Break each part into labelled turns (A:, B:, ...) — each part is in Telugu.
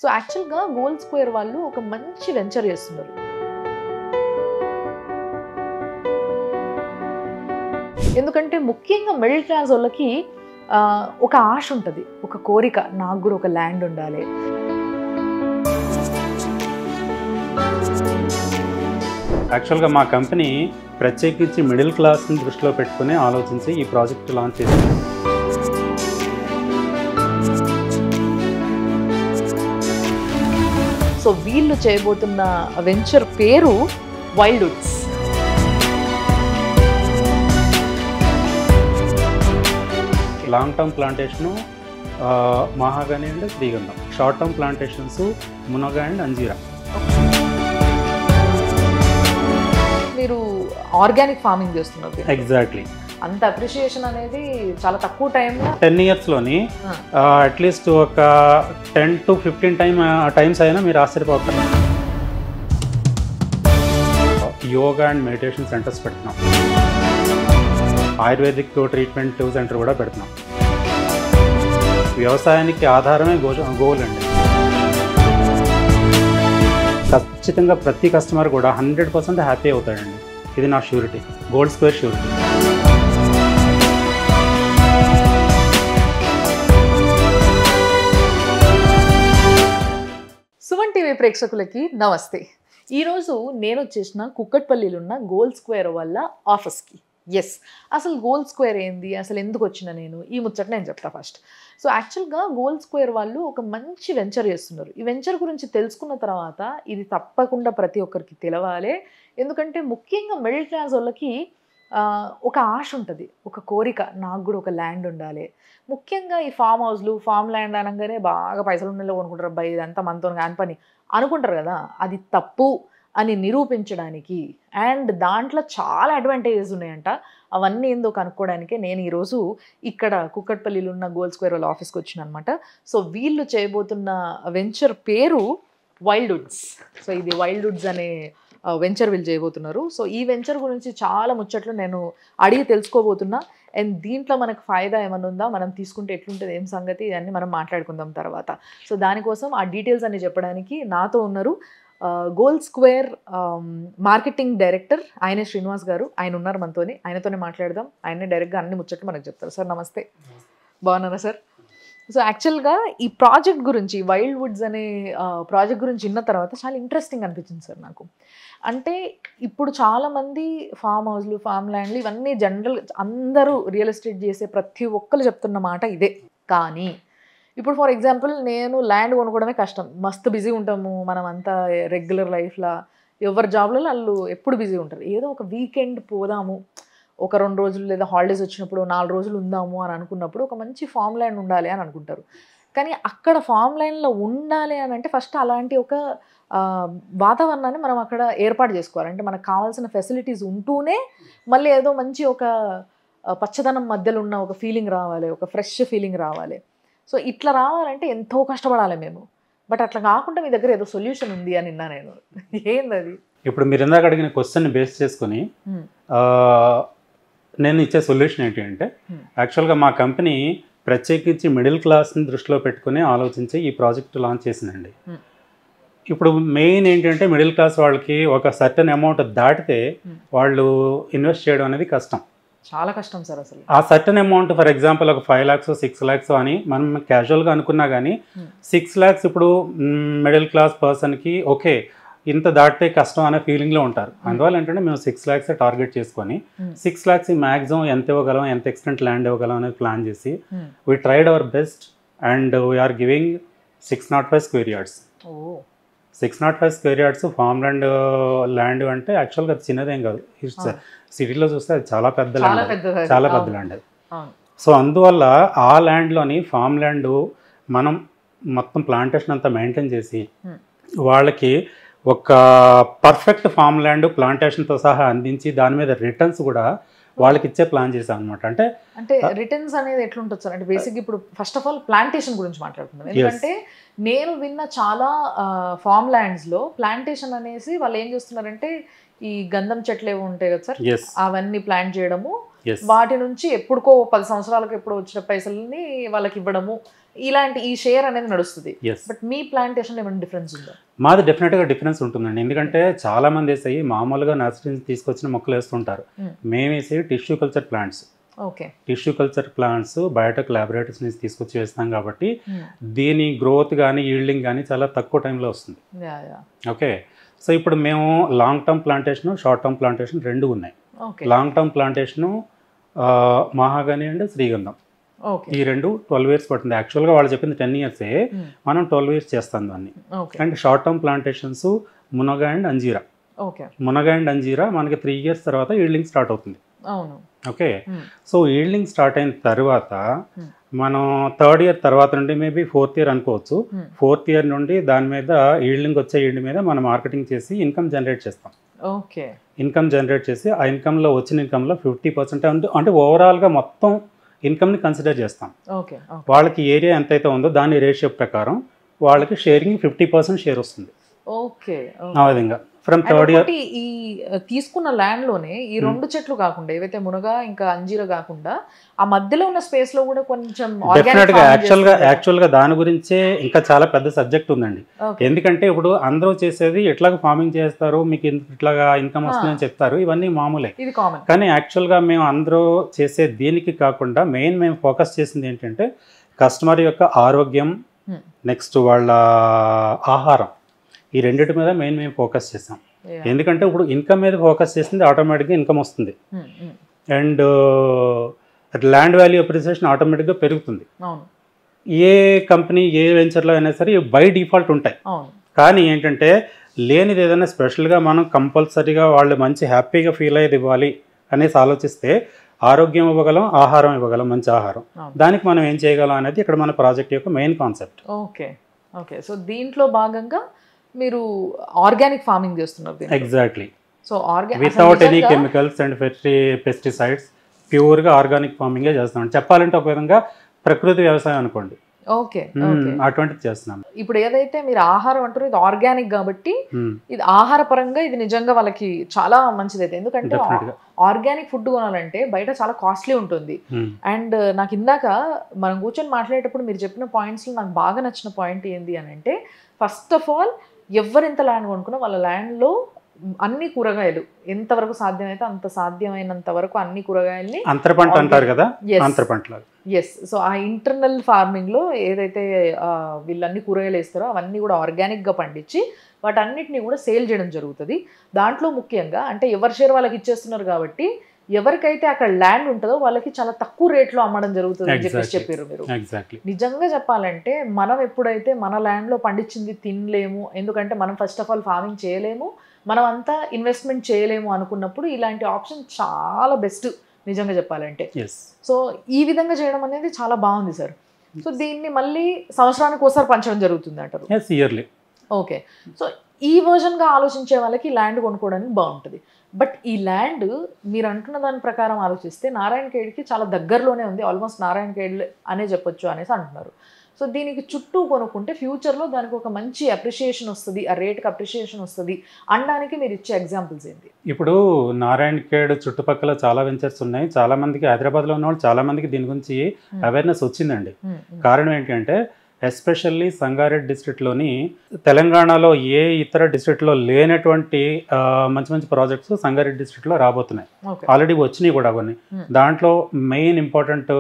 A: సో యాక్చువల్గా గోల్డ్ స్క్వేర్ వాళ్ళు ఒక మంచి వెంచర్ చేస్తున్నారు. ఎందుకంటే ముఖ్యంగా మిడిల్ క్లాస్ వాళ్ళకి ఒక ఆశ ఉంటుంది, ఒక కోరిక, నాకు కూడా ఒక ల్యాండ్ ఉండాలి.
B: యాక్చువల్గా మా కంపెనీ ప్రత్యేకించి మిడిల్ క్లాస్ని దృష్టిలో పెట్టుకుని ఆలోచించి ఈ ప్రాజెక్ట్ లాంచ్ చేసింది.
A: సో వీళ్ళు చేయబోతున్న వెంచర్ పేరు వైల్డ్వుడ్స్.
B: లాంగ్ టర్మ్ ప్లాంటేషను మహాగని అండ్ శ్రీగంధం, షార్ట్ టర్మ్ ప్లాంటేషన్స్ మునగ అండ్ అంజీరా.
A: మీరు ఆర్గానిక్ ఫార్మింగ్ చేస్తున్నారు.
B: ఎగ్జాక్ట్లీ.
A: అంత అప్రిషియేషన్ అనేది చాలా తక్కువ టైంలో
B: 10 ఇయర్స్లోని అట్లీస్ట్ ఒక 10 to 15 టైమ్స్ అయినా మీరు ఆశ్చర్యపోతారు. యోగా అండ్ మెడిటేషన్ సెంటర్స్ పెడుతున్నాం, ఆయుర్వేదిక్ ట్రీట్మెంట్ సెంటర్ కూడా పెడుతున్నాం. వ్యవసాయానికి ఆధారమే గోల్ అండి. ఖచ్చితంగా ప్రతి కస్టమర్ కూడా 100% హ్యాపీ అవుతాడండి. ఇది నా surety, gold square surety.
A: Suman TV ప్రేక్షకులకి నమస్తే. ఈరోజు నేను వచ్చేసిన కుక్కట్పల్లిలో ఉన్న గోల్డ్ స్క్వేర్ వాళ్ళ ఆఫీస్కి. ఎస్, అసలు గోల్డ్ స్క్వేర్ ఏంది, అసలు ఎందుకు వచ్చిన నేను ఈ ముచ్చట నేను చెప్తా ఫస్ట్. సో యాక్చువల్గా గోల్డ్ స్క్వేర్ వాళ్ళు ఒక మంచి వెంచర్ చేస్తున్నారు. ఈ వెంచర్ గురించి తెలుసుకున్న తర్వాత ఇది తప్పకుండా ప్రతి ఒక్కరికి తెలవాలి. ఎందుకంటే ముఖ్యంగా మిడిల్ క్లాస్ వాళ్ళకి ఒక ఆశ ఉంటుంది, ఒక కోరిక, నాకు కూడా ఒక ల్యాండ్ ఉండాలి. ముఖ్యంగా ఈ ఫామ్ హౌస్లు, ఫామ్ ల్యాండ్ అనగానే బాగా పైసలు ఉండేలో కొనుక్కుంటారు, అబ్బాయి ఇదంతా మనతో కాని పని అనుకుంటారు కదా. అది తప్పు అని నిరూపించడానికి అండ్ దాంట్లో చాలా అడ్వాంటేజెస్ ఉన్నాయంట. అవన్నీ ఏందో కనుక్కోవడానికే నేను ఈరోజు ఇక్కడ కుక్కట్పల్లిలో ఉన్న గోల్డ్ స్క్వేర్ వాళ్ళ ఆఫీస్కి వచ్చిన అనమాట. సో వీళ్ళు చేయబోతున్న వెంచర్ పేరు వైల్డ్వుడ్స్. సో ఇది వైల్డ్వుడ్స్ అనే వెంచర్ వీళ్ళు చేయబోతున్నారు. సో ఈ వెంచర్ గురించి చాలా ముచ్చట్లు నేను అడిగి తెలుసుకోబోతున్నా. అండ్ దీంట్లో మనకు ఫాయిదా ఏమైనా ఉందా, మనం తీసుకుంటే ఎట్లుంటుంది, ఏం సంగతి, ఇవన్నీ మనం మాట్లాడుకుందాం తర్వాత. సో దానికోసం ఆ డీటెయిల్స్ అన్ని చెప్పడానికి నాతో ఉన్నారు గోల్డ్ స్క్వేర్ మార్కెటింగ్ డైరెక్టర్ ఆయనే శ్రీనివాస్ గారు. ఆయన ఉన్నారు మనతోని, ఆయనతోనే మాట్లాడదాం. ఆయనే డైరెక్ట్గా అన్ని ముచ్చట్లు మనకు చెప్తారు. సార్ నమస్తే, బాగున్నారా సార్? సో యాక్చువల్గా ఈ ప్రాజెక్ట్ గురించి, వైల్డ్వుడ్స్ అనే ప్రాజెక్ట్ గురించి విన్న తర్వాత చాలా ఇంట్రెస్టింగ్ అనిపించింది సార్ నాకు. అంటే ఇప్పుడు చాలామంది ఫామ్ హౌస్లు, ఫామ్ ల్యాండ్లు ఇవన్నీ జనరల్ అందరూ రియల్ ఎస్టేట్ చేసే ప్రతి ఒక్కరు చెప్తున్న మాట ఇదే. కానీ ఇప్పుడు ఫర్ ఎగ్జాంపుల్ నేను ల్యాండ్ కొనుక్కోవడమే కష్టం, మస్తు బిజీ ఉంటాము మనం అంతా రెగ్యులర్ లైఫ్లో. ఎవరి జాబ్లలో వాళ్ళు ఎప్పుడు బిజీ ఉంటారు. ఏదో ఒక వీకెండ్ పోదాము, ఒక 2 రోజులు లేదా హాలిడేస్ వచ్చినప్పుడు 4 రోజులు ఉందాము అని అనుకున్నప్పుడు ఒక మంచి ఫామ్ ల్యాండ్ ఉండాలి అని అనుకుంటారు. కానీ అక్కడ ఫామ్ ల్యాండ్లో ఉండాలి అని అంటే ఫస్ట్ అలాంటి ఒక వాతావరణాన్ని మనం అక్కడ ఏర్పాటు చేసుకోవాలి. అంటే మనకు కావాల్సిన ఫెసిలిటీస్ ఉంటూనే మళ్ళీ ఏదో మంచి ఒక పచ్చదనం మధ్యలో ఉన్న ఒక ఫీలింగ్ రావాలి, ఒక ఫ్రెష్ ఫీలింగ్ రావాలి. సో ఇట్లా రావాలంటే ఎంతో కష్టపడాలి మేము. బట్ అట్లా కాకుండా మీ దగ్గర ఏదో సొల్యూషన్ ఉంది అని విన్నా నేను. ఏంది అది?
B: ఇప్పుడు మీరు ఇందాక అడిగిన క్వశ్చన్ని బేస్ చేసుకుని నేను ఇచ్చే సొల్యూషన్ ఏంటి అంటే, యాక్చువల్గా మా కంపెనీ ప్రత్యేకించి మిడిల్ క్లాస్ని దృష్టిలో పెట్టుకుని ఆలోచించి ఈ ప్రాజెక్ట్ లాంచ్ చేసిందండి. ఇప్పుడు మెయిన్ ఏంటంటే మిడిల్ క్లాస్ వాళ్ళకి ఒక సర్టెన్ అమౌంట్ దాటితే వాళ్ళు ఇన్వెస్ట్ చేయడం అనేది కష్టం,
A: చాలా కష్టం సార్. అసలు
B: ఆ సర్టెన్ అమౌంట్ ఫర్ ఎగ్జాంపుల్ ఒక 5 lakhs 6 lakhs అని మనం క్యాజువల్గా అనుకున్నా కానీ 6 lakhs ఇప్పుడు మిడిల్ క్లాస్ పర్సన్కి ఓకే ఇంత దాటితే కష్టం అనే ఫీలింగ్లో ఉంటారు. అందువల్ల ఏంటంటే మేము 6 lakhs టార్గెట్ చేసుకొని 6 lakhs మ్యాక్సిమం ఎంత ఇవ్వగలం, ఎంత ఎక్స్టెంట్ ల్యాండ్ ఇవ్వగలం అనేది ప్లాన్ చేసి we tried our best and we are giving 605 square yards. 605 square yards farm land అంటే యాక్చువల్గా అది చిన్నదేం కాదు. సిటీలో చూస్తే అది చాలా పెద్ద ల్యాండ్ అది. సో అందువల్ల ఆ ల్యాండ్లోని ఫామ్ ల్యాండ్ మనం మొత్తం ప్లాంటేషన్ అంతా మెయింటైన్ చేసి వాళ్ళకి ఒక పర్ఫెక్ట్ ఫామ్ ల్యాండ్ ప్లాంటేషన్తో సహా అందించి దాని మీద రిటర్న్స్ కూడా వాళ్ళకి ఇచ్చే ప్లాన్ చేసాం అనమాట.
A: అంటే రిటర్న్స్ అనేది ఎట్లుంటుంది సార్? అంటే బేసిక్ ఇప్పుడు ఫస్ట్ ఆఫ్ ఆల్ ప్లాంటేషన్ గురించి మాట్లాడుతున్నాం. ఎందుకంటే నేను విన్న చాలా ఫామ్ ల్యాండ్స్లో ప్లాంటేషన్ అనేసి వాళ్ళు ఏం చేస్తున్నారంటే ఈ గంధం చెట్లు ఏవో ఉంటాయి కదా సార్, అవన్నీ ప్లాంట్ చేయడము,
B: Yes.
A: వాటి నుంచి ఎప్పుడుకో 10 సంవత్సరాలకు ఎప్పుడు వచ్చిన పైసల్ని వాళ్ళకి ఇవ్వడము, ఇలాంటి ఈ షేర్ అనేది నడుస్తుంది.
B: Yes.
A: బట్ మీ ప్లాంటేషన్ ఏమైనా డిఫరెన్స్ ఉందా?
B: మాది డెఫినెట్గా డిఫరెన్స్ ఉంటుందండి. ఎందుకంటే చాలా మంది వేసాయి మామూలుగా నర్సరీ నుంచి తీసుకొచ్చిన మొక్కలు వేస్తుంటారు. మేము వేసే tissue culture plants.
A: Okay.
B: Tissue culture plants Biotech laboratories నుంచి తీసుకొచ్చి వేస్తాం కాబట్టి దీని గ్రోత్ కానీ ఈల్డింగ్ కానీ చాలా తక్కువ టైంలో వస్తుంది. ఓకే. సో ఇప్పుడు మేము long term plantation, short term plantation రెండు ఉన్నాయి. లాంగ్ టర్మ్ ప్లాంటేషను మహాగని అండ్ శ్రీగంధం, ఈ రెండు 12 years పడుతుంది. యాక్చువల్గా వాళ్ళు చెప్పింది 10 years, మనం 12 years చేస్తాం దాన్ని. అండ్ షార్ట్ టర్మ్ ప్లాంటేషన్స్ మునగ అండ్ అంజీరా. మునగ అండ్ అంజీరా మనకి 3 years తర్వాత ఈల్డింగ్ స్టార్ట్ అవుతుంది. ఓకే. సో ఈల్డింగ్ స్టార్ట్ అయిన తర్వాత మనం 3rd year తర్వాత నుండి మేబీ 4th year అనుకోవచ్చు. 4th year నుండి దాని మీద ఈల్డింగ్ వచ్చే ఈల్డ్ మీద మనం మార్కెటింగ్ చేసి ఇన్కమ్ జనరేట్ చేస్తాం.
A: ఓకే.
B: ఇన్కమ్ జనరేట్ చేసి ఆ ఇన్కమ్లో వచ్చిన ఇన్కమ్లో 50% అంటే ఓవరాల్గా మొత్తం ఇన్కమ్ని కన్సిడర్ చేస్తాం. వాళ్ళకి ఏరియా ఎంతైతే ఉందో దాని రేషియో ప్రకారం వాళ్ళకి షేరింగ్ 50% షేర్ వస్తుంది.
A: ఓకే.
B: ఆ విధంగా ఫ్రమ్ 3rd year
A: ఈ తీసుకున్న ల్యాండ్ లోనే ఈ రెండు చెట్లు కాకుండా ఏవైతే మునగ ఇంకా అంజీరా కాకుండా ఆ మధ్యలో ఉన్న స్పేస్ లో కూడా కొంచెం
B: డెఫినెట్గా యాక్చువల్గా దాని గురించే ఇంకా చాలా పెద్ద సబ్జెక్ట్ ఉందండి. ఎందుకంటే ఇప్పుడు అందరూ చేసేది ఎట్లాగా ఫార్మింగ్ చేస్తారు, మీకు ఇట్లాగా ఇన్కమ్ వస్తుందని చెప్తారు, ఇవన్నీ మామూలే. కానీ యాక్చువల్గా మేము అందరూ చేసే దీనికి కాకుండా మెయిన్ మేము ఫోకస్ చేసింది ఏంటంటే కస్టమర్ యొక్క ఆరోగ్యం, నెక్స్ట్ వాళ్ళ ఆహారం, ఈ రెండింటి మీద మెయిన్ మేము ఫోకస్ చేసాం. ఎందుకంటే ఇప్పుడు ఇన్కమ్ మీద ఫోకస్ చేసింది ఆటోమేటిక్గా ఇన్కమ్ వస్తుంది అండ్ ల్యాండ్ వాల్యూ అప్రిసియేషన్ ఆటోమేటిక్గా పెరుగుతుంది. ఏ కంపెనీ ఏ వెంచర్లో అయినా సరే బై డిఫాల్ట్ ఉంటాయి. కానీ ఏంటంటే లేనిది ఏదైనా స్పెషల్గా మనం కంపల్సరీగా వాళ్ళు మంచి హ్యాపీగా ఫీల్ అయ్యేది ఇవ్వాలి అనేసి ఆలోచిస్తే ఆరోగ్యం ఇవ్వగలం, ఆహారం ఇవ్వగలం, మంచి ఆహారం. దానికి మనం ఏం చేయగలం అనేది ఇక్కడ మన ప్రాజెక్ట్ యొక్క main concept.
A: Okay. Okay. So దీంట్లో భాగంగా మీరు ఆర్గానిక్ ఫార్మింగ్ చేస్తున్నారు.
B: Exactly.
A: So
B: without any chemicals and pesticides, ప్యూర్గా ఆర్గానిక్ ఫార్మింగే చేస్తున్నాం. చెప్పాలంటే ఒక విధంగా ప్రకృతి వ్యవసాయం అనుకోండి.
A: ఓకే.
B: అటువంటిది చేస్తున్నాం.
A: ఇప్పుడు ఏదైతే మీరు ఆహారం అంటారో ఇది ఆర్గానిక్ కాబట్టి ఇది ఆహార పరంగా ఇది నిజంగా వాళ్ళకి చాలా మంచిది అయితే. ఎందుకంటే ఆర్గానిక్ ఫుడ్ కొనాలంటే బయట చాలా కాస్ట్లీ ఉంటుంది. అండ్ నాకు ఇందాక మనం కూర్చొని మాట్లాడేటప్పుడు మీరు చెప్పిన పాయింట్స్లో నాకు బాగా నచ్చిన పాయింట్ ఏంటి అని అంటే, ఫస్ట్ ఆఫ్ ఆల్ ఎవరెంత ల్యాండ్ కొనుక్కున్నా వాళ్ళ ల్యాండ్లో అన్ని కూరగాయలు ఎంతవరకు సాధ్యమైతే అంత సాధ్యమైనంత వరకు అన్ని కూరగాయల్ని
B: అంతర పంట అంటారు కదా, అంతర పంటలు.
A: ఎస్. సో ఆ ఇంటర్నల్ ఫార్మింగ్లో ఏదైతే వీళ్ళన్ని కూరగాయలు వేస్తారో అవన్నీ కూడా ఆర్గానిక్గా పండించి వాటన్నిటిని కూడా సేల్ చేయడం జరుగుతుంది. దాంట్లో ముఖ్యంగా అంటే ఎవరి షేర్ వాళ్ళకి ఇచ్చేస్తున్నారు కాబట్టి ఎవరికైతే అక్కడ ల్యాండ్ ఉంటుందో వాళ్ళకి చాలా తక్కువ రేట్లో అమ్మడం జరుగుతుంది అని చెప్పేసి చెప్పారు మీరు. నిజంగా చెప్పాలంటే మనం ఎప్పుడైతే మన ల్యాండ్లో పండించింది తినలేము, ఎందుకంటే మనం ఫస్ట్ ఆఫ్ ఆల్ ఫార్మింగ్ చేయలేము, మనం అంతా ఇన్వెస్ట్మెంట్ చేయలేము అనుకున్నప్పుడు ఇలాంటి ఆప్షన్ చాలా బెస్ట్ నిజంగా చెప్పాలంటే. సో ఈ విధంగా చేయడం అనేది చాలా బాగుంది సార్. సో దీన్ని మళ్ళీ సంవత్సరానికి ఒకసారి పంచడం జరుగుతుంది అంటారు.
B: ఇయర్లీ.
A: ఓకే. సో ఈ వర్జన్గా ఆలోచించే వాళ్ళకి ల్యాండ్ కొనుక్కోవడానికి బాగుంటుంది. బట్ ఈ ల్యాండ్ మీరు అంటున్న దాని ప్రకారం ఆలోచిస్తే నారాయణఖేడ్కి చాలా దగ్గరలోనే ఉంది, ఆల్మోస్ట్ నారాయణఖేడ్ అనే చెప్పొచ్చు అనేసి అంటున్నారు. సో దీనికి చుట్టూ కొనుక్కుంటే ఫ్యూచర్లో దానికి ఒక మంచి అప్రిషియేషన్ వస్తుంది, ఆ రేట్కి అప్రిషియేషన్ వస్తుంది అనడానికి మీరు ఇచ్చే ఎగ్జాంపుల్స్ ఏంటి? ఇప్పుడు
B: నారాయణఖేడ్ చుట్టుపక్కల చాలా వెంచర్స్ ఉన్నాయి. చాలా మందికి హైదరాబాద్లో ఉన్న వాళ్ళు చాలా మందికి దీని గురించి అవేర్నెస్ వచ్చిందండి. కారణం ఏంటంటే ఎస్పెషల్లీ సంగారెడ్డి డిస్ట్రిక్ట్లోని తెలంగాణలో ఏ ఇతర డిస్ట్రిక్ట్లో లేనటువంటి మంచి మంచి ప్రాజెక్ట్స్ సంగారెడ్డి డిస్ట్రిక్ట్లో రాబోతున్నాయి. ఆల్రెడీ వచ్చినాయి కూడా కొన్ని. దాంట్లో మెయిన్ ఇంపార్టెంట్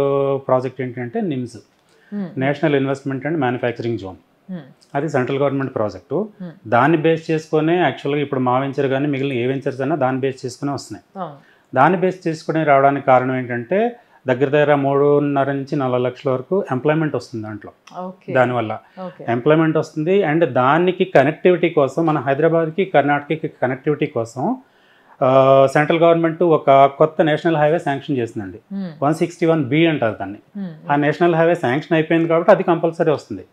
B: ప్రాజెక్ట్ ఏంటంటే NIMS, national investment and manufacturing zone. అది సెంట్రల్ గవర్నమెంట్ ప్రాజెక్టు. దాన్ని బేస్ చేసుకునే యాక్చువల్గా ఇప్పుడు మా వెంచర్ కానీ మిగిలిన ఏ వెంచర్స్ అయినా దాన్ని బేస్ చేసుకునే వస్తున్నాయి. దాన్ని బేస్ చేసుకుని రావడానికి కారణం ఏంటంటే దగ్గర 3.5 నుంచి 4 లక్షల వరకు ఎంప్లాయ్మెంట్ వస్తుంది దాంట్లో. దానివల్ల ఎంప్లాయ్మెంట్ వస్తుంది. అండ్ దానికి కనెక్టివిటీ కోసం మన హైదరాబాద్కి కర్ణాటకకి కనెక్టివిటీ కోసం సెంట్రల్ గవర్నమెంట్ ఒక కొత్త నేషనల్ హైవే శాంక్షన్ చేసిందండి. 161B అంటారు దాన్ని. ఆ నేషనల్ హైవే శాంక్షన్ అయిపోయింది కాబట్టి అది కంపల్సరీ వస్తుంది.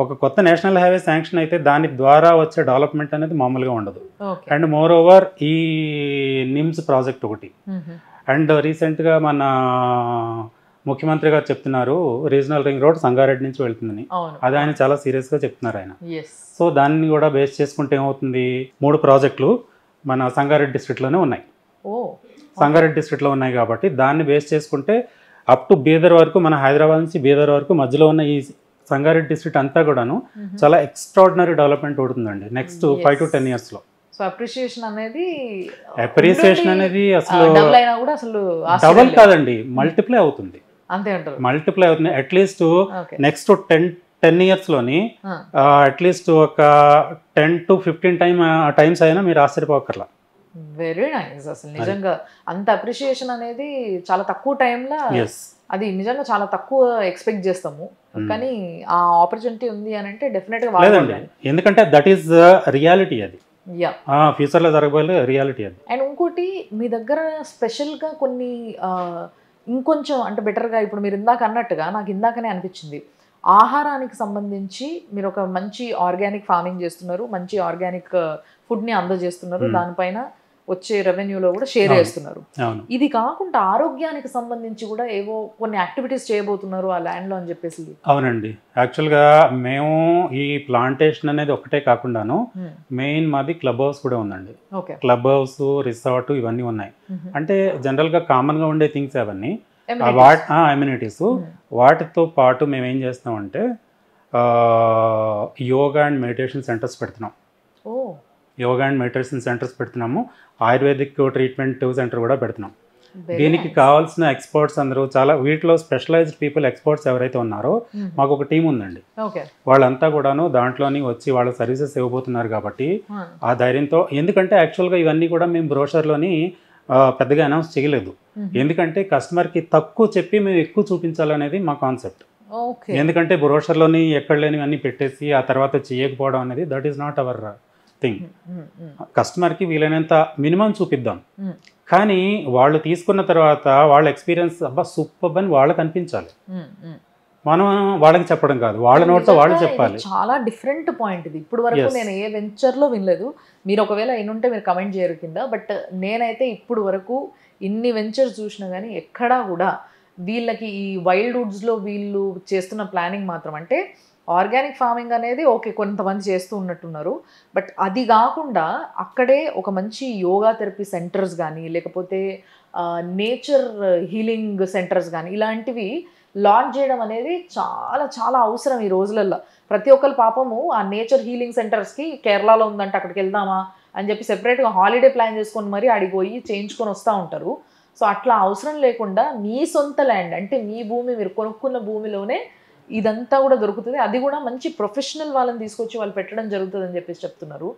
B: ఒక కొత్త నేషనల్ హైవే శాంక్షన్ అయితే దాని ద్వారా వచ్చే డెవలప్మెంట్ అనేది మామూలుగా ఉండదు. అండ్ మోర్ ఓవర్ ఈ నిమ్స్ ప్రాజెక్ట్ ఒకటి. అండ్ రీసెంట్గా మన ముఖ్యమంత్రి గారు చెప్తున్నారు రీజనల్ రింగ్ రోడ్ సంగారెడ్డి నుంచి వెళ్తుందని. అది ఆయన చాలా సీరియస్గా చెప్తున్నారు ఆయన. సో దాన్ని కూడా బేస్ చేసుకుంటే ఏమవుతుంది, 3 ప్రాజెక్టులు మన సంగారెడ్డి డిస్ట్రిక్ట్లోనే ఉన్నాయి. సంగారెడ్డి డిస్ట్రిక్ట్లో ఉన్నాయి కాబట్టి దాన్ని బేస్ చేసుకుంటే అప్ టు బీదర్ వరకు, మన హైదరాబాద్ నుంచి బీదర్ వరకు మధ్యలో ఉన్న ఈ సంగారెడ్డి డిస్ట్రిక్ట్ అంతా కూడాను చాలా ఎక్స్ట్రాడినరీ డెవలప్మెంట్ అవుతుందండి నెక్స్ట్ 5 to 10 yearsలో.
A: సో అప్రిషియేషన్ అనేది
B: అసలు
A: డబుల్ అయినా కూడా అసలు
B: డబుల్ కాదండి, మల్టిప్లై అవుతుంది.
A: అంతే అంటారు.
B: మల్టిప్లై అవుతుంది. అట్లీస్ట్ నెక్స్ట్ 10 yearsలోని అట్లీస్ట్ ఒక 10 to 15 times అయినా మీరు ఆశ్చర్యపోకర్లా.
A: Very nice. అసలు నిజంగా అంత అప్రిషియేషన్ అనేది చాలా తక్కువ టైంలో, అది నిజంగా చాలా తక్కువ ఎక్స్పెక్ట్ చేస్తాము, కానీ ఆ ఆపర్చునిటీ ఉంది అని అంటే డెఫినెట్గా వాడాలి.
B: ఎందుకంటే దట్ ఈస్ రియాలిటీ, అది ఫ్యూచర్లో జరగబోయే రియాలిటీ అది.
A: అండ్ ఇంకోటి మీ దగ్గర స్పెషల్గా కొన్ని ఇంకొంచెం అంటే బెటర్గా, ఇప్పుడు మీరు ఇందాక అన్నట్టుగా నాకు ఇందాకనే అనిపించింది, ఆహారానికి సంబంధించి మీరు ఒక మంచి ఆర్గానిక్ ఫార్మింగ్ చేస్తున్నారు, మంచి ఆర్గానిక్ ఫుడ్ని అందజేస్తున్నారు, దానిపైన వచ్చే రెవెన్యూలో కూడా షేర్ చేస్తున్నారు. ఇది కాకుండా ఆరోగ్యానికి సంబంధించి కూడా ఏవో కొన్ని యాక్టివిటీస్ చేయబోతున్నారు ఆ ల్యాండ్లో అని చెప్పేసి.
B: అవునండి, యాక్చువల్గా మేము ఈ ప్లాంటేషన్ అనేది ఒకటే కాకుండాను మెయిన్ మాది క్లబ్ హౌస్ కూడా ఉందండి. క్లబ్ హౌస్, రిసార్ట్ ఇవన్నీ ఉన్నాయి. అంటే జనరల్గా కామన్గా ఉండే థింగ్స్ అవన్నీ అమ్యూనిటీస్. వాటితో పాటు మేము ఏం చేస్తామంటే యోగా అండ్ మెడిటేషన్ సెంటర్స్ పెడుతున్నాం. ఆయుర్వేదిక్ ట్రీట్మెంట్ సెంటర్ కూడా పెడుతున్నాం. దీనికి కావాల్సిన ఎక్స్పర్ట్స్ అందరూ చాలా, వీటిలో స్పెషలైజ్డ్ పీపుల్ ఎక్స్పర్ట్స్ ఎవరైతే ఉన్నారో మాకు ఒక టీం ఉందండి. వాళ్ళంతా కూడాను దాంట్లోని వచ్చి వాళ్ళ సర్వీసెస్ ఇవ్వబోతున్నారు కాబట్టి ఆ ధైర్యంతో, ఎందుకంటే యాక్చువల్గా ఇవన్నీ కూడా మేము బ్రోషర్లోని పెద్దగా అనౌన్స్ చేయలేదు. ఎందుకంటే కస్టమర్కి తక్కువ చెప్పి మేము ఎక్కువ చూపించాలనేది మా కాన్సెప్ట్. ఎందుకంటే బ్రోషర్లోని ఎక్కడ లేనివన్నీ పెట్టేసి ఆ తర్వాత చేయకపోవడం అనేది that is not our thing. కస్టమర్కి వీలైనంత మినిమం చూపిద్దాం, కానీ వాళ్ళు తీసుకున్న తర్వాత వాళ్ళ ఎక్స్పీరియన్స్ అబ్బా సూపర్ అని వాళ్ళకి అనిపించాలి. మనం వాళ్ళకి చెప్పడం కాదు, వాళ్ళ నోటితో వాళ్ళు చెప్పాలి.
A: చాలా డిఫరెంట్ పాయింట్ ఇది. ఇప్పుడు వరకు నేను ఏ వెంచర్లో వినలేదు, మీరు ఒకవేళ ఎన్నుంటే మీరు కమెంట్ చేయరు కింద. బట్ నేనైతే ఇప్పుడు వరకు ఇన్ని వెంచర్స్ చూసినా కానీ ఎక్కడా కూడా వీళ్ళకి ఈ వైల్డ్ వుడ్స్లో వీళ్ళు చేస్తున్న ప్లానింగ్ మాత్రం, అంటే ఆర్గానిక్ ఫార్మింగ్ అనేది ఓకే కొంతమంది చేస్తూ ఉన్నట్టున్నారు, బట్ అది కాకుండా అక్కడే ఒక మంచి యోగా థెరపీ సెంటర్స్ కానీ లేకపోతే నేచర్ హీలింగ్ సెంటర్స్ కానీ ఇలాంటివి లాంచ్ చేయడం అనేది చాలా చాలా అవసరం ఈ రోజులలో. ప్రతి ఒక్కరు పాపము ఆ నేచర్ హీలింగ్ సెంటర్స్కి కేరళలో ఉందంటే అక్కడికి వెళ్దామా అని చెప్పి సెపరేట్గా హాలిడే ప్లాన్ చేసుకొని మరీ అడిగిపోయి చేయించుకొని వస్తూ ఉంటారు. సో అట్లా అవసరం లేకుండా మీ సొంత ల్యాండ్, అంటే మీ భూమి, మీరు కొనుక్కున్న భూమిలోనే ఇదంతా కూడా దొరుకుతుంది. అది కూడా మంచి ప్రొఫెషనల్ వాళ్ళని తీసుకొచ్చి వాళ్ళు పెట్టడం జరుగుతుంది అని చెప్పేసి చెప్తున్నారు.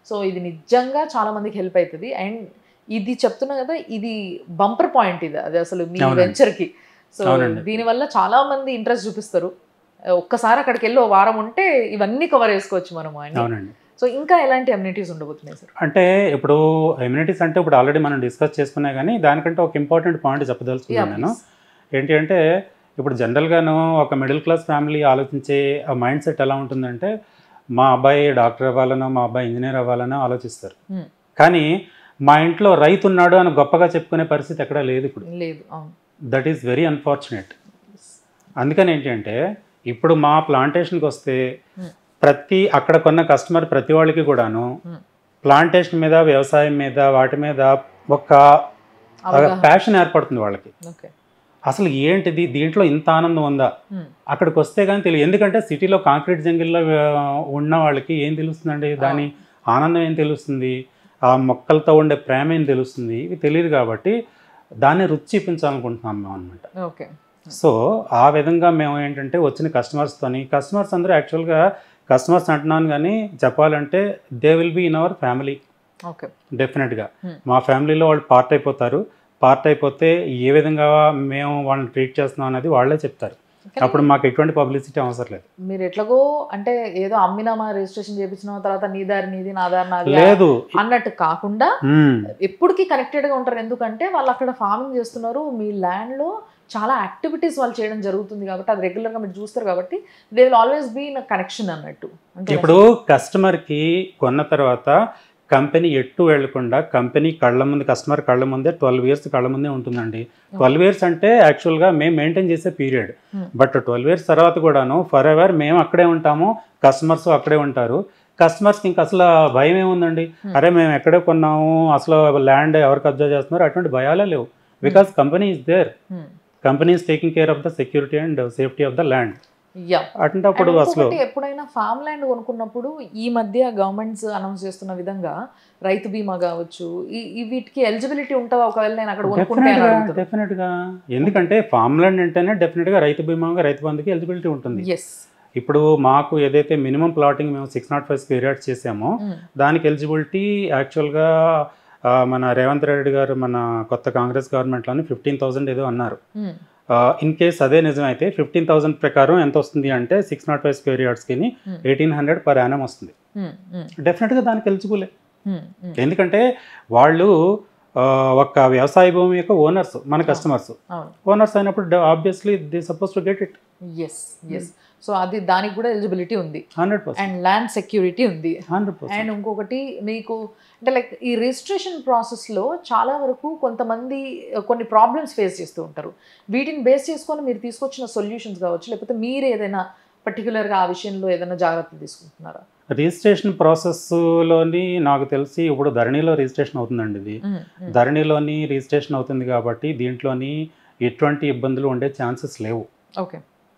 A: సో ఇది నిజంగా చాలామందికి హెల్ప్ అవుతుంది. అండ్ ఇది చెప్తున్నా కదా, ఇది బంపర్ పాయింట్ ఇది, అది అసలు మీ వెంచర్కి. సో దీనివల్ల చాలా మంది ఇంట్రెస్ట్ చూపిస్తారు. ఒక్కసారి అక్కడికి వెళ్ళి ఓ వారం ఉంటే ఇవన్నీ కవర్ చేసుకోవచ్చు మనము అని. సో ఇంకా ఎలాంటి అమ్యూనిటీస్ ఉండబోతున్నాయి సార్?
B: అంటే ఇప్పుడు అమ్యూనిటీస్ అంటే ఇప్పుడు ఆల్రెడీ మనం డిస్కస్ చేసుకున్నా కానీ దానికంటే ఒక ఇంపార్టెంట్ పాయింట్ చెప్పదలుచుకున్నాను నేను. ఏంటి అంటే ఇప్పుడు జనరల్గాను ఒక మిడిల్ క్లాస్ ఫ్యామిలీ ఆలోచించే ఆ మైండ్ సెట్ ఎలా ఉంటుందంటే మా అబ్బాయి డాక్టర్ అవ్వాలనో మా అబ్బాయి ఇంజనీర్ అవ్వాలనో ఆలోచిస్తారు. కానీ మా ఇంట్లో రైతు ఉన్నాడు అని గొప్పగా చెప్పుకునే పరిస్థితి ఎక్కడా లేదు ఇప్పుడు.
A: లేదు.
B: That is very unfortunate. అందుకని ఏంటంటే ఇప్పుడు మా ప్లాంటేషన్కి వస్తే అక్కడ కొన్న కస్టమర్ ప్రతి వాళ్ళకి కూడాను ప్లాంటేషన్ మీద, వ్యవసాయం మీద, వాటి మీద ఒక ప్యాషన్ ఏర్పడుతుంది వాళ్ళకి. అసలు ఏంటిది, దీంట్లో ఇంత ఆనందం ఉందా, అక్కడికి వస్తే కానీ తెలియదు. ఎందుకంటే సిటీలో కాంక్రీట్ జంగిల్లో ఉన్న వాళ్ళకి ఏం తెలుస్తుందండి, దాని ఆనందం ఏం తెలుస్తుంది, ఆ మొక్కలతో ఉండే ప్రేమ ఏం తెలుస్తుంది, ఇవి తెలియదు. కాబట్టి దాన్ని రుచి చూపించాలనుకుంటున్నాం మేము అనమాట. సో ఆ విధంగా మేము ఏంటంటే వచ్చిన కస్టమర్స్ అందరూ యాక్చువల్గా కస్టమర్స్ అంటున్నాను కానీ చెప్పాలంటే they will be in our family. డెఫినెట్గా మా ఫ్యామిలీలో వాళ్ళు పార్ట్ అయిపోతారు. పార్ట్ అయిపోతే ఏ విధంగా మేము వాళ్ళని ట్రీట్ చేస్తున్నాం అనేది వాళ్ళే చెప్తారు. అప్పుడు మాకు ఎటువంటి పబ్లిసిటీ అవసరం లేదు.
A: మీరు ఎట్లాగో అంటే ఏదో అమ్మినామా, రిజిస్ట్రేషన్ చేయించిన తర్వాత నీ దారి నీది నా దారి నాది
B: లేదు
A: అన్నట్టు కాకుండా ఎప్పటికీ కనెక్టెడ్గా ఉంటారు. ఎందుకంటే వాళ్ళు అక్కడ ఫార్మింగ్ చేస్తున్నారు, మీ ల్యాండ్లో చాలా యాక్టివిటీస్ వాళ్ళు చేయడం జరుగుతుంది కాబట్టి అది రెగ్యులర్గా మీరు చూస్తారు కాబట్టి they will always be in connection అన్నట్టు.
B: ఇప్పుడు కస్టమర్కి కొన్న తర్వాత కంపెనీ ఎట్టు వెళ్లకుండా కంపెనీ కస్టమర్ కళ్ళ ముందే 12 years కళ్ళ ముందే ఉంటుందండి. 12 years అంటే యాక్చువల్గా మేము మెయింటైన్ చేసే పీరియడ్. బట్ 12 years తర్వాత కూడాను ఫర్ ఎవర్ మేము అక్కడే ఉంటాము, కస్టమర్స్ అక్కడే ఉంటారు. కస్టమర్స్కి ఇంకా అసలు భయం ఏముందండి, అరే మేము ఎక్కడే కొన్నాము, అసలు ల్యాండ్ ఎవరు కబ్జా చేస్తున్నారు, అటువంటి భయాలే లేవు. Because company is there, company is taking care of the security and safety of the land. అటువంటిప్పుడు అసలు
A: ఎప్పుడైనా ఫామ్ ల్యాండ్ కొనుక్కున్నప్పుడు ఈ మధ్య గవర్నమెంట్స్ అనౌన్స్ చేస్తున్న విధంగా రైతు బీమా కావచ్చు, వీటికి ఎలిజిబిలిటీ ఉంటుందా ఒకవేళ నేను అక్కడ కొనుక్కుంటే?
B: డెఫినెట్గా, ఎందుకంటే ఫామ్ ల్యాండ్ అంటేనే డెఫినెట్గా రైతు బీమా, రైతు బంధుకి ఎలిజిబిలిటీ ఉంటుంది. ఇప్పుడు మాకు ఏదైతే మినిమం ప్లాటింగ్ మేము 605 స్క్వేర్ యార్డ్స్ చేసామో దానికి ఎలిజిబిలిటీ యాక్చువల్గా మన రేవంత్ రెడ్డి గారు మన కొత్త కాంగ్రెస్ గవర్నమెంట్లోని 15,000 ఏదో అన్నారు. ఇన్ కేస్ అదే నిజమైతే 15,000 ప్రకారం ఎంత వస్తుంది అంటే 605 స్క్వేర్ యార్డ్స్కి 1,800 పర్ యానం వస్తుంది. డెఫినెట్గా దానికి ఎలిజిబులే. ఎందుకంటే వాళ్ళు ఒక వ్యవసాయ భూమి యొక్క ఓనర్స్, మన కస్టమర్స్ ఓనర్స్ అయినప్పుడు obviously they suppose to get it.
A: So అది దానికి కూడా ఎలిజిబిలిటీ ఉంది
B: 100%.
A: అండ్ ల్యాండ్ సెక్యూరిటీ ఉంది
B: 100%.
A: అండ్ ఇంకొకటి మీకు అంటే లైక్ ఈ రిజిస్ట్రేషన్ ప్రాసెస్లో చాలా వరకు కొంతమంది కొన్ని ప్రాబ్లమ్స్ ఫేస్ చేస్తూ ఉంటారు. వీటిని బేస్ చేసుకొని మీరు తీసుకొచ్చిన సొల్యూషన్స్ కావచ్చు, లేకపోతే మీరు ఏదైనా పర్టికులర్గా ఆ విషయంలో ఏదైనా జాగ్రత్తలు తీసుకుంటున్నారా?
B: రిజిస్ట్రేషన్ ప్రాసెస్లోని నాకు తెలిసి ఇప్పుడు ధరణిలో రిజిస్ట్రేషన్ అవుతుందండి. ఇది ధరణిలోని రిజిస్ట్రేషన్ అవుతుంది కాబట్టి దీంట్లోని ఎటువంటి ఇబ్బందులు ఉండే ఛాన్సెస్ లేవు.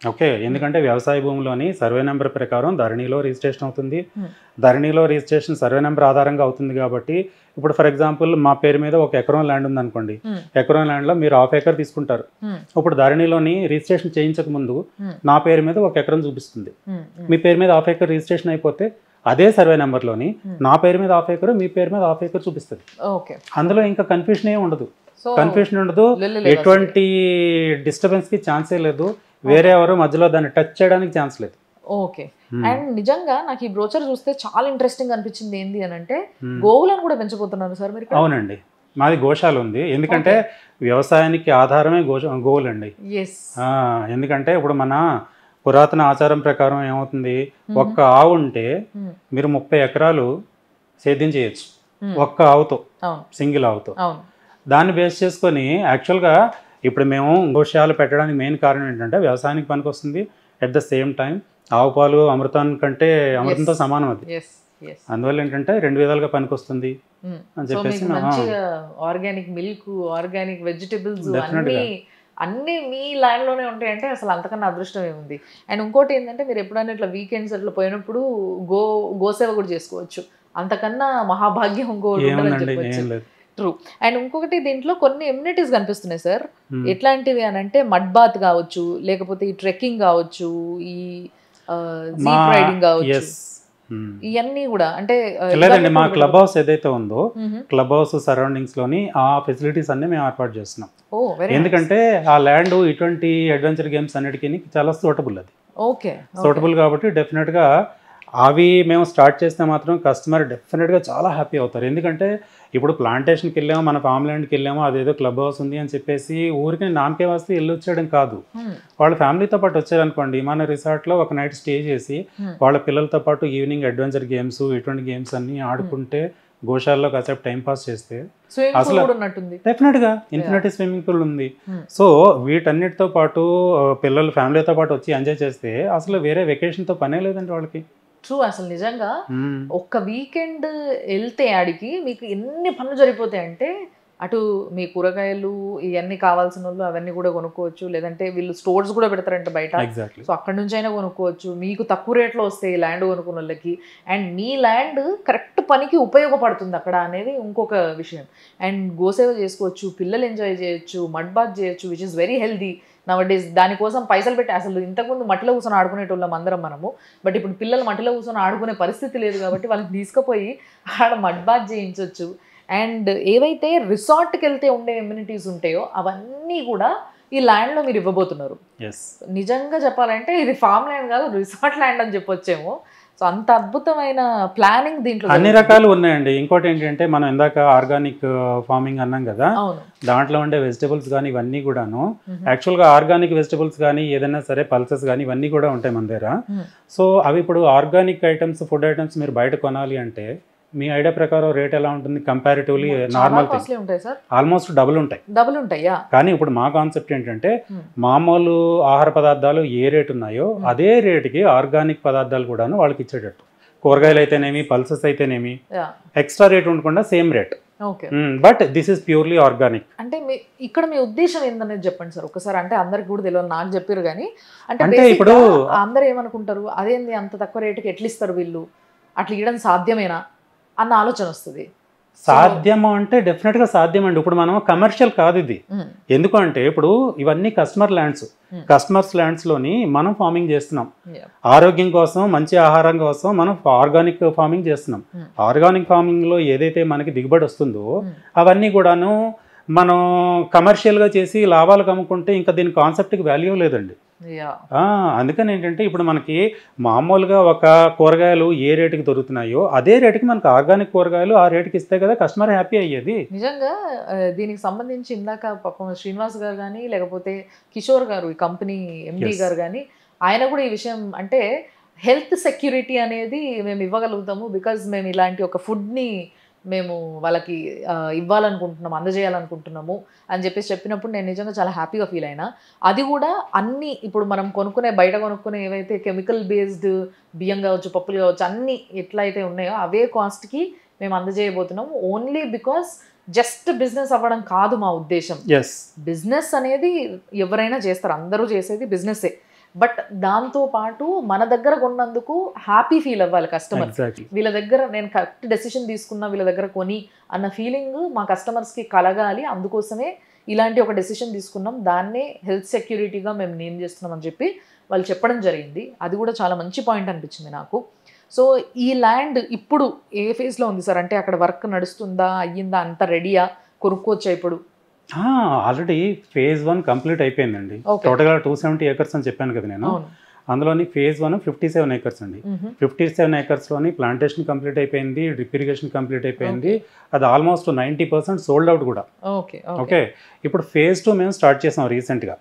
B: ఓకే, ఎందుకంటే వ్యవసాయ భూమిలోని సర్వే నెంబర్ ప్రకారం ధరణిలో రిజిస్ట్రేషన్ అవుతుంది. ధరణిలో రిజిస్ట్రేషన్ సర్వే నెంబర్ ఆధారంగా అవుతుంది కాబట్టి ఇప్పుడు ఫర్ ఎగ్జాంపుల్ మా పేరు మీద 1 ఎకరం ల్యాండ్ ఉంది అనుకోండి, ఎకరం ల్యాండ్లో మీరు 1/2 ఎకర్ తీసుకుంటారు. ఇప్పుడు ధరణిలోని రిజిస్ట్రేషన్ చేయించక ముందు నా పేరు మీద 1 ఎకరం చూపిస్తుంది. మీ పేరు మీద 1/2 ఎకర్ రిజిస్ట్రేషన్ అయిపోతే అదే సర్వే నెంబర్లోని నా పేరు మీద 1/2 ఎకర్, మీ పేరు మీద 1/2 ఎకర్ చూపిస్తుంది. అందులో ఇంకా కన్ఫ్యూషన్ ఏమి ఉండదు, ఎటువంటి డిస్టర్బెన్స్కి ఛాన్సే లేదు, వేరే ఎవరు మధ్యలో దాన్ని టచ్ చేయడానికి ఛాన్స్ లేదు.
A: ఓకే. అండ్ నిజంగా నాకు ఈ బ్రోచర్ చూస్తే చాలా ఇంట్రెస్టింగ్ అనిపించింది. ఏంది అని అంటే గోవులను కూడా పెంచబోతున్నారు సార్ మీరు?
B: అవునండి, మాది గోశాల ఉంది. ఎందుకంటే వ్యవసాయానికి ఆధారమే గోవులండి. ఎందుకంటే ఇప్పుడు మన పురాతన ఆచారం ప్రకారం ఏమవుతుంది, ఒక్క ఆవు ఉంటే మీరు 30 ఎకరాలు సేద్యం చేయొచ్చు ఒక్క ఆవుతో, సింగిల్ ఆవుతో. దాన్ని బేస్ చేసుకొని యాక్చువల్గా ఇప్పుడు మేము గోశాల పెట్టడానికి మెయిన్ కారణం ఏంటంటే వ్యవసాయానికి పనికి వస్తుంది, అట్ ద సేమ్ టైం ఆవు పాలు అమృతంతో సమానం అది. అందువల్ల ఏంటంటే 2 విధాలుగా పనికి వస్తుంది అని చెప్పేసి
A: ఆర్గానిక్ మిల్క్, ఆర్గానిక్ వెజిటబుల్స్ అన్నీ మీ ల్యాండ్లోనే ఉంటాయంటే అసలు అంతకన్నా అదృష్టం ఏముంది. అండ్ ఇంకోటి ఏంటంటే మీరు ఎప్పుడైనా ఇట్లా వీకెండ్స్ అట్లా పోయినప్పుడు గోసేవ కూడా చేసుకోవచ్చు, అంతకన్నా మహాభాగ్యం ఇంకోటి ఉండదని చెప్పొచ్చు. ట్రూ. అండ్ ఇంకొకటి దీంట్లో కొన్ని ఎమ్యూనిటీస్ కనిపిస్తున్నాయి సార్. ఎట్లాంటివి అని అంటే మడ్ బాత్ కావచ్చు, లేకపోతే ఈ ట్రెక్కింగ్ కావచ్చు, ఈ జీప్ రైడింగ్ కావచ్చు, ఇవన్నీ కూడా అంటే
B: లేదండి మా క్లబ్ హౌస్ ఏదైతే ఉందో క్లబ్ హౌస్ సరౌండింగ్స్ లోని ఆ ఫెసిలిటీస్ అన్ని మేము ఏర్పాటు చేస్తున్నాం. ఎందుకంటే ఆ ల్యాండ్ ఇటువంటి అడ్వెంచర్ గేమ్స్ అన్నిటికీ చాలా సూటబుల్, అది సూటబుల్ కాబట్టి డెఫినెట్గా అవి మేము స్టార్ట్ చేస్తే మాత్రం కస్టమర్ డెఫినెట్గా చాలా హ్యాపీ అవుతారు. ఎందుకంటే ఇప్పుడు ప్లాంటేషన్కి వెళ్ళాము, మన ఫామ్ ల్యాండ్కి వెళ్ళాము, అదేదో క్లబ్ హౌస్ ఉంది అని చెప్పేసి ఊరికి నామకే వస్తే వెళ్ళి వచ్చేయడం కాదు. వాళ్ళ ఫ్యామిలీతో పాటు వచ్చారనుకోండి, మన రిసార్ట్లో ఒక నైట్ స్టే చేసి వాళ్ళ పిల్లలతో పాటు ఈవినింగ్ అడ్వెంచర్ గేమ్స్ ఇటువంటి గేమ్స్ అన్ని ఆడుకుంటే గోశాలలో కాసేపు టైం పాస్ చేస్తే అసలు డెఫినెట్గా ఇన్ఫినిటీ స్విమ్మింగ్ పూల్ ఉంది. సో వీటన్నిటితో పాటు పిల్లలు ఫ్యామిలీతో పాటు వచ్చి ఎంజాయ్ చేస్తే అసలు వేరే వెకేషన్తో పనే లేదండి వాళ్ళకి.
A: ట్రూ. అసలు నిజంగా ఒక్క వీకెండ్ వెళ్తే ఆడికి మీకు ఎన్ని పనులు జరిగిపోతాయంటే అటు మీ కూరగాయలు ఇవన్నీ కావాల్సిన వాళ్ళు అవన్నీ కూడా కొనుక్కోవచ్చు, లేదంటే వీళ్ళు స్టోర్స్ కూడా పెడతారంటే బయట, సో అక్కడ నుంచి అయినా కొనుక్కోవచ్చు. మీకు తక్కువ రేట్లో వస్తాయి ల్యాండ్ కొనుక్కున్న వాళ్ళకి, అండ్ మీ ల్యాండ్ కరెక్ట్ పనికి ఉపయోగపడుతుంది అక్కడ అనేది ఇంకొక విషయం. అండ్ గోసేవ చేసుకోవచ్చు, పిల్లలు ఎంజాయ్ చేయొచ్చు, మడ్ బాత్ చేయొచ్చు, విచ్ ఇస్ వెరీ హెల్దీ నవడేస్. దానికోసం పైసలు పెట్టి అసలు ఇంతకుముందు మట్టిలో కూర్చొని ఆడుకునేటోళ్ళం అందరం మనము, బట్ ఇప్పుడు పిల్లలు మట్టిలో కూర్చొని ఆడుకునే పరిస్థితి లేదు కాబట్టి వాళ్ళని తీసుకుపోయి ఆడ మడ్ బాత్ చేయించవచ్చు. అండ్ ఏవైతే రిసార్ట్కి వెళ్తే ఉండే ఎమ్యూనిటీస్ ఉంటాయో అవన్నీ కూడా ఈ ల్యాండ్లో మీరు ఇవ్వబోతున్నారు. నిజంగా చెప్పాలంటే ఇది ఫామ్ ల్యాండ్ కాదు, రిసార్ట్ ల్యాండ్ అని చెప్పొచ్చేమో. సో అంత అద్భుతమైన ప్లానింగ్ దీంట్లో
B: అన్ని రకాలు ఉన్నాయండి. ఇంకోటి ఏంటంటే మనం ఇందాక ఆర్గానిక్ ఫార్మింగ్ అన్నాం కదా, దాంట్లో ఉండే వెజిటబుల్స్ కానీ ఇవన్నీ కూడాను యాక్చువల్గా ఆర్గానిక్ వెజిటబుల్స్ కానీ ఏదైనా సరే పల్సెస్ కానీ ఇవన్నీ కూడా ఉంటాయి మన దగ్గర. సో అవి ఇప్పుడు ఆర్గానిక్ ఐటమ్స్, ఫుడ్ ఐటమ్స్ మీరు బయట కొనాలి అంటే మీ ఐడియా ప్రకారం రేట్ ఎలా ఉంటుంది? కంపారిటివ్లీ నార్మల్ ఆల్మోస్ట్ డబుల్ ఉంటాయి. కానీ ఇప్పుడు మా కాన్సెప్ట్ ఏంటంటే మామూలు ఆహార పదార్థాలు ఏ రేట్ ఉన్నాయో అదే రేటుకి ఆర్గానిక్ పదార్థాలు కూడాను వాళ్ళకి ఇచ్చేటట్టు. కూరగాయలు అయితేనేమి, పల్సెస్ అయితేనేమి
A: Yeah.
B: ఎక్స్ట్రా రేట్ ఉండకుండా same rate.
A: Okay.
B: But this is purely organic.
A: అంటే ఇక్కడ మీ ఉద్దేశం ఏందనేది చెప్పండి సార్ ఒకసారి. అంటే అందరికి కూడా తెలియదు, నాకు చెప్పారు కానీ అంటే
B: అంటే
A: basic
B: ఇప్పుడు
A: గా అందరూ ఏమనుకుంటారు, అదేంది అంత తక్కువ రేటుకి ఎట్లా ఇస్తారు వీళ్ళు, అట్లా ఇవ్వడం సాధ్యమేనా అన్న ఆలోచన వస్తుంది.
B: సాధ్యము అంటే డెఫినెట్గా సాధ్యం అండి. ఇప్పుడు మనం కమర్షియల్ కాదు ఇది. ఎందుకంటే ఇప్పుడు ఇవన్నీ కస్టమర్ ల్యాండ్స్. కస్టమర్స్ ల్యాండ్స్లోని మనం ఫార్మింగ్ చేస్తున్నాం. ఆరోగ్యం కోసం, మంచి ఆహారం కోసం మనం ఆర్గానిక్ ఫార్మింగ్ చేస్తున్నాం. ఆర్గానిక్ ఫార్మింగ్లో ఏదైతే మనకి దిగుబడి వస్తుందో అవన్నీ కూడాను మనం కమర్షియల్గా చేసి లాభాలు కమ్ముకుంటే ఇంకా దీని కాన్సెప్ట్కి వాల్యూ లేదండి. అందుకని ఏంటంటే ఇప్పుడు మనకి మామూలుగా ఒక కూరగాయలు ఏ రేటుకి దొరుకుతున్నాయో అదే రేటుకి మనకి ఆర్గానిక్ కూరగాయలు ఆ రేటుకి ఇస్తే కదా కస్టమర్ హ్యాపీ అయ్యేది.
A: నిజంగా దీనికి సంబంధించి ఇందాక పాపం శ్రీనివాస్ గారు కానీ లేకపోతే కిషోర్ గారు ఈ కంపెనీ ఎండి గారు కానీ ఆయన కూడా ఈ విషయం అంటే హెల్త్ సెక్యూరిటీ అనేది మేము ఇవ్వగలుగుతాము బికాజ్ మేము ఇలాంటి ఒక ఫుడ్ని మేము వాళ్ళకి ఇవ్వాలనుకుంటున్నాము, అందజేయాలనుకుంటున్నాము అని చెప్పినప్పుడు నేను నిజంగా చాలా హ్యాపీగా ఫీల్ అయినా. అది కూడా అన్నీ ఇప్పుడు మనం బయట కొనుక్కునే ఏవైతే కెమికల్ బేస్డ్ బియ్యం కావచ్చు, పప్పులు కావచ్చు, అన్నీ ఎట్లయితే ఉన్నాయో అవే కాస్ట్కి మేము అందజేయబోతున్నాము. ఓన్లీ బికాస్ జస్ట్ బిజినెస్ అవ్వడం కాదు మా ఉద్దేశం. బిజినెస్ అనేది ఎవరైనా చేస్తారు, అందరూ చేసేది బిజినెస్సే. బట్ దాంతో పాటు మన దగ్గర కొన్నందుకు హ్యాపీ ఫీల్ అవ్వాలి కస్టమర్. వీళ్ళ దగ్గర నేను కరెక్ట్ డెసిషన్ తీసుకున్నా, వీళ్ళ దగ్గర కొని అన్న ఫీలింగ్ మా కస్టమర్స్కి కలగాలి. అందుకోసమే ఇలాంటి ఒక డెసిషన్ తీసుకున్నాం, దాన్నే హెల్త్ సెక్యూరిటీగా మేము నేమ్ చేస్తున్నాం అని చెప్పి వాళ్ళు చెప్పడం జరిగింది. అది కూడా చాలా మంచి పాయింట్ అనిపించింది నాకు. సో ఈ ల్యాండ్ ఇప్పుడు ఏ ఫేజ్లో ఉంది సార్? అంటే అక్కడ వర్క్ నడుస్తుందా, అయ్యిందా, అంత రెడీయా, కొనుక్కోవచ్చా ఇప్పుడు?
B: ఆల్రెడీ phase 1 కంప్లీట్ అయిపోయిందండి. టోటల్గా 270 acres అని చెప్పాను కదా నేను. అందులోని phase 1 57 acres అండి. 57 acresలోని ప్లాంటేషన్ కంప్లీట్ అయిపోయింది, డ్రిప్ ఇరిగేషన్ కంప్లీట్ అయిపోయింది. అది ఆల్మోస్ట్ 90% సోల్డ్ అవుట్ కూడా. ఓకే. ఇప్పుడు phase 2 మేము స్టార్ట్ చేసాం రీసెంట్గా.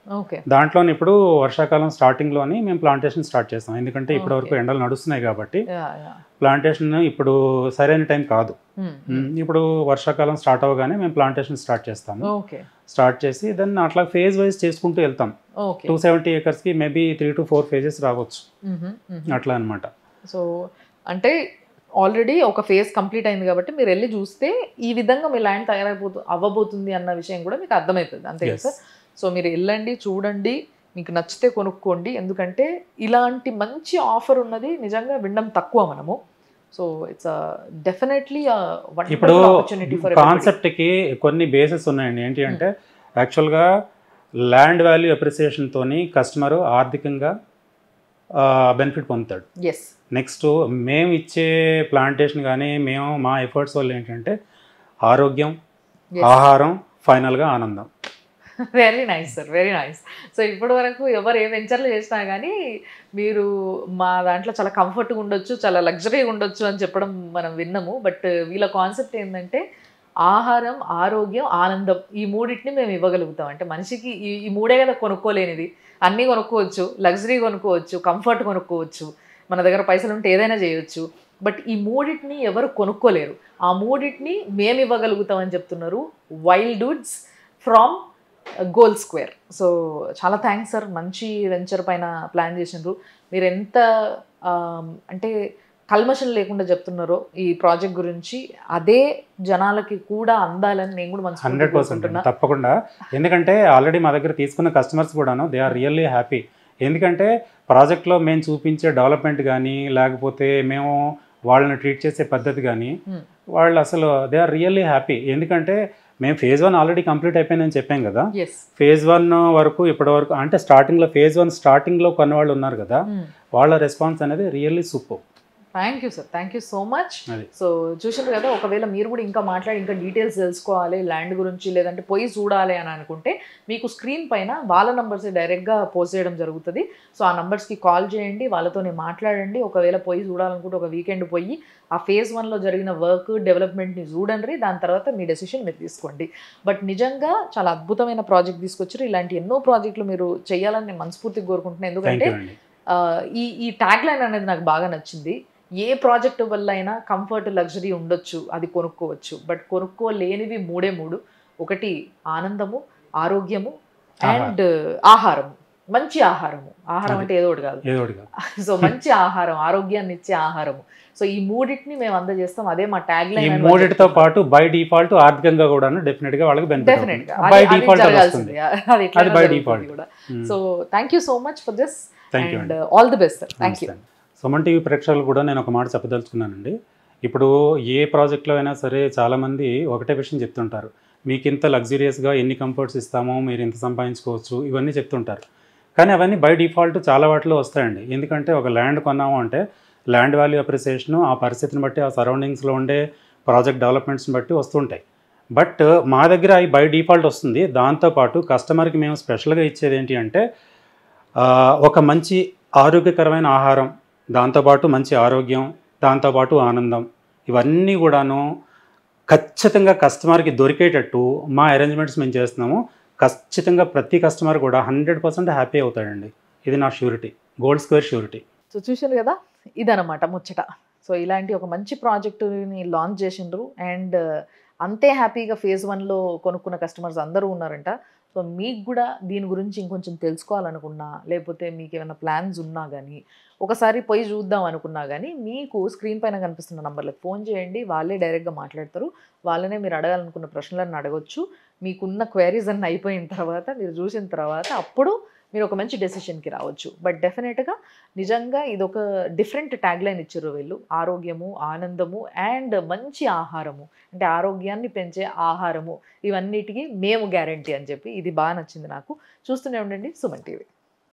B: దాంట్లోని ఇప్పుడు వర్షాకాలం స్టార్టింగ్లోని మేము ప్లాంటేషన్ స్టార్ట్ చేసాం. ఎందుకంటే ఇప్పటి వరకు ఎండలు నడుస్తున్నాయి కాబట్టి ప్లాంటేషన్ ఇప్పుడు సరైన టైం కాదు. ఇప్పుడు వర్షాకాలం స్టార్ట్ అవ్వగానే మేము ప్లాంటేషన్ స్టార్ట్ చేస్తాము. స్టార్ట్ చేసి దెన్ అట్లా ఫేజ్ వైజ్ చేసుకుంటూ వెళ్తాం. 270 acresకి మేబీ 3 to 4 phases రావచ్చు అట్లా అనమాట.
A: సో అంటే ఆల్రెడీ ఒక ఫేజ్ కంప్లీట్ అయింది కాబట్టి మీరు వెళ్ళి చూస్తే ఈ విధంగా మీ ల్యాండ్ అవ్వబోతుంది అన్న విషయం కూడా మీకు అర్థమవుతుంది, అంతే కదా సార్? సో మీరు వెళ్ళండి, చూడండి, మీకు నచ్చితే కొనుక్కోండి. ఎందుకంటే ఇలాంటి మంచి ఆఫర్ ఉన్నది నిజంగా వినడం తక్కువ మనము. సో ఇట్స్ డెఫినెట్లీ
B: ఇప్పుడు కాన్సెప్ట్కి కొన్ని బేసెస్ ఉన్నాయండి. ఏంటి అంటే యాక్చువల్గా ల్యాండ్ వాల్యూ అప్రిసియేషన్తో కస్టమర్ ఆర్థికంగా బెనిఫిట్ పొందుతాడు. నెక్స్ట్ మేము ఇచ్చే ప్లాంటేషన్ కానీ మేము మా ఎఫర్ట్స్ వల్ల ఏంటంటే ఆరోగ్యం, ఆహారం, ఫైనల్గా ఆనందం.
A: Very nice sir, very nice. So ఇప్పటి వరకు ఎవరు ఏ వెంచర్లు చేసినా కానీ మీరు మా దాంట్లో చాలా కంఫర్ట్గా ఉండొచ్చు, చాలా లగ్జరీగా ఉండొచ్చు అని చెప్పడం మనం విన్నాము. బట్ వీళ్ళ కాన్సెప్ట్ ఏంటంటే ఆహారం, ఆరోగ్యం, ఆనందం, ఈ మూడింటిని మేము ఇవ్వగలుగుతాం. అంటే మనిషికి ఈ మూడే కదా కొనుక్కోలేనిది. అన్నీ కొనుక్కోవచ్చు, లగ్జరీ కొనుక్కోవచ్చు, కంఫర్ట్ కొనుక్కోవచ్చు, మన దగ్గర పైసలు ఉంటే ఏదైనా చేయొచ్చు. బట్ ఈ మూడింటిని ఎవరు కొనుక్కోలేరు. ఆ మూడింటిని మేము ఇవ్వగలుగుతాం అని చెప్తున్నారు wild Woods from gold square. So చాలా థ్యాంక్స్ సార్, మంచి వెంచర్ పైన ప్లాన్ చేసినారు. మీరు ఎంత అంటే కల్మషం లేకుండా చెప్తున్నారో ఈ ప్రాజెక్ట్ గురించి, అదే జనాలకి కూడా అందాలని నేను కూడా మనసు
B: 100% తప్పకుండా. ఎందుకంటే ఆల్రెడీ మా దగ్గర తీసుకున్న కస్టమర్స్ కూడాను దే ఆర్ రియల్లీ హ్యాపీ. ఎందుకంటే ప్రాజెక్ట్లో మేము చూపించే డెవలప్మెంట్ కానీ లేకపోతే మేము వాళ్ళని ట్రీట్ చేసే పద్ధతి కానీ వాళ్ళు అసలు దే ఆర్ రియల్లీ హ్యాపీ. ఎందుకంటే మేము phase 1 ఆల్రెడీ కంప్లీట్ అయిపోయిందని చెప్పాం కదా. phase 1 వరకు ఇప్పటి వరకు అంటే స్టార్టింగ్లో phase 1 స్టార్టింగ్లో కొన్ని వాళ్ళు ఉన్నారు కదా, వాళ్ళ రెస్పాన్స్ అనేది really super.
A: Thank you sir, thank you so much. So చూసారు కదా, ఒకవేళ మీరు కూడా ఇంకా మాట్లాడి ఇంకా డీటెయిల్స్ తెలుసుకోవాలి ల్యాండ్ గురించి, లేదంటే పోయి చూడాలి అని అనుకుంటే మీకు స్క్రీన్ పైన వాళ్ళ నంబర్స్ డైరెక్ట్గా పోస్ట్ చేయడం జరుగుతుంది. సో ఆ నంబర్స్కి కాల్ చేయండి, వాళ్ళతోనే మాట్లాడండి. ఒకవేళ పోయి చూడాలనుకుంటే ఒక వీకెండ్ పోయి ఆ phase 1లో జరిగిన వర్క్ డెవలప్మెంట్ని చూడండి, దాని తర్వాత మీ డెసిషన్ మీరు తీసుకోండి. బట్ నిజంగా చాలా అద్భుతమైన ప్రాజెక్ట్ తీసుకొచ్చారు. ఇలాంటి ఎన్నో ప్రాజెక్టులు మీరు చేయాలని నేను మనస్ఫూర్తిగా కోరుకుంటున్నాను. ఎందుకంటే ఈ ట్యాగ్ లైన్ అనేది నాకు బాగా నచ్చింది. ఏ ప్రాజెక్టు వల్ల అయినా కంఫర్ట్, లగ్జరీ ఉండొచ్చు, అది కొనుక్కోవచ్చు. బట్ కొనుక్కోలేనివి మూడే మూడు. ఒకటి ఆనందము, ఆరోగ్యము అండ్ ఆహారము. మంచి ఆహారము, ఆహారం అంటే ఏదో ఒకటి కాదు,
B: ఏదో ఒకటి కాదు.
A: సో మంచి ఆహారం, ఆరోగ్యాన్ని ఇచ్చే ఆహారము, సో ఈ మూడింటిని మేము అందజేస్తాం. అదే మా ట్యాగ్
B: ఈ
A: లైన్.
B: మూడిటితో పాటు బై డిఫాల్ట్ ఆర్థికంగా కూడా డెఫినెట్ గా వాళ్ళకి
A: డెఫినెట్ గా
B: బై డిఫాల్ట్ వస్తుంది. అది బై డిఫాల్ట్
A: కూడా. So thank you so much for this
B: thank you
A: and all the best. Thank you.
B: Suman TV ప్రేక్షకులు కూడా నేను ఒక మాట చెప్పదలుచుకున్నానండి. ఇప్పుడు ఏ ప్రాజెక్ట్లో అయినా సరే చాలామంది ఒకటే విషయం చెప్తుంటారు, మీకు ఇంత లగ్జూరియస్గా ఎన్ని కంఫర్ట్స్ ఇస్తామో, మీరు ఇంత సంపాదించుకోవచ్చు, ఇవన్నీ చెప్తుంటారు. కానీ అవన్నీ బై డిఫాల్ట్ చాలా వాటిలో వస్తాయండి. ఎందుకంటే ఒక ల్యాండ్ కొన్నాము అంటే ల్యాండ్ వాల్యూ అప్రిసియేషను ఆ పరిస్థితిని బట్టి, ఆ సరౌండింగ్స్లో ఉండే ప్రాజెక్ట్ డెవలప్మెంట్స్ని బట్టి వస్తుంటాయి. బట్ మా దగ్గర అవి బై డిఫాల్ట్ వస్తుంది. దాంతోపాటు కస్టమర్కి మేము స్పెషల్గా ఇచ్చేది ఏంటి అంటే ఒక మంచి ఆరోగ్యకరమైన ఆహారం, దాంతోపాటు మంచి ఆరోగ్యం, దాంతోపాటు ఆనందం, ఇవన్నీ కూడాను ఖచ్చితంగా కస్టమర్కి దొరికేటట్టు మా అరేంజ్మెంట్స్ మేము చేస్తున్నాము. ఖచ్చితంగా ప్రతి కస్టమర్ కూడా 100% హ్యాపీ అవుతాడండి. ఇది నా surety, gold square surety.
A: So చూశారు కదా, ఇదనమాట ముచ్చట. సో ఇలాంటి ఒక మంచి ప్రాజెక్టుని లాంచ్ చేసిండ్రు అండ్ అంతే హ్యాపీగా ఫేజ్ 1లో కొనుక్కున్న కస్టమర్స్ అందరూ ఉన్నారంట. సో మీకు కూడా దీని గురించి ఇంకొంచెం తెలుసుకోవాలనుకున్నా, లేకపోతే మీకు ఏమైనా ప్లాన్స్ ఉన్నా కానీ, ఒకసారి పోయి చూద్దాం అనుకున్నా కానీ, మీకు స్క్రీన్ పైన కనిపిస్తున్న నంబర్లకు ఫోన్ చేయండి. వాళ్ళే డైరెక్ట్గా మాట్లాడతారు. వాళ్ళనే మీరు అడగాలనుకున్న ప్రశ్నలను అడగొచ్చు. మీకున్న క్వైరీస్ అన్నీ అయిపోయిన తర్వాత, మీరు చూసిన తర్వాత అప్పుడు మీరు ఒక మంచి డెసిషన్కి రావచ్చు. బట్ డెఫినెట్గా నిజంగా ఇదొక డిఫరెంట్ ట్యాగ్ లైన్ ఇచ్చారు వీళ్ళు. ఆరోగ్యము, ఆనందము అండ్ మంచి ఆహారము, అంటే ఆరోగ్యాన్ని పెంచే ఆహారము, ఇవన్నిటికీ మేము గ్యారంటీ అని చెప్పి ఇది బాగా నచ్చింది నాకు. చూస్తూనే ఉండండి సుమన్ టీవీ.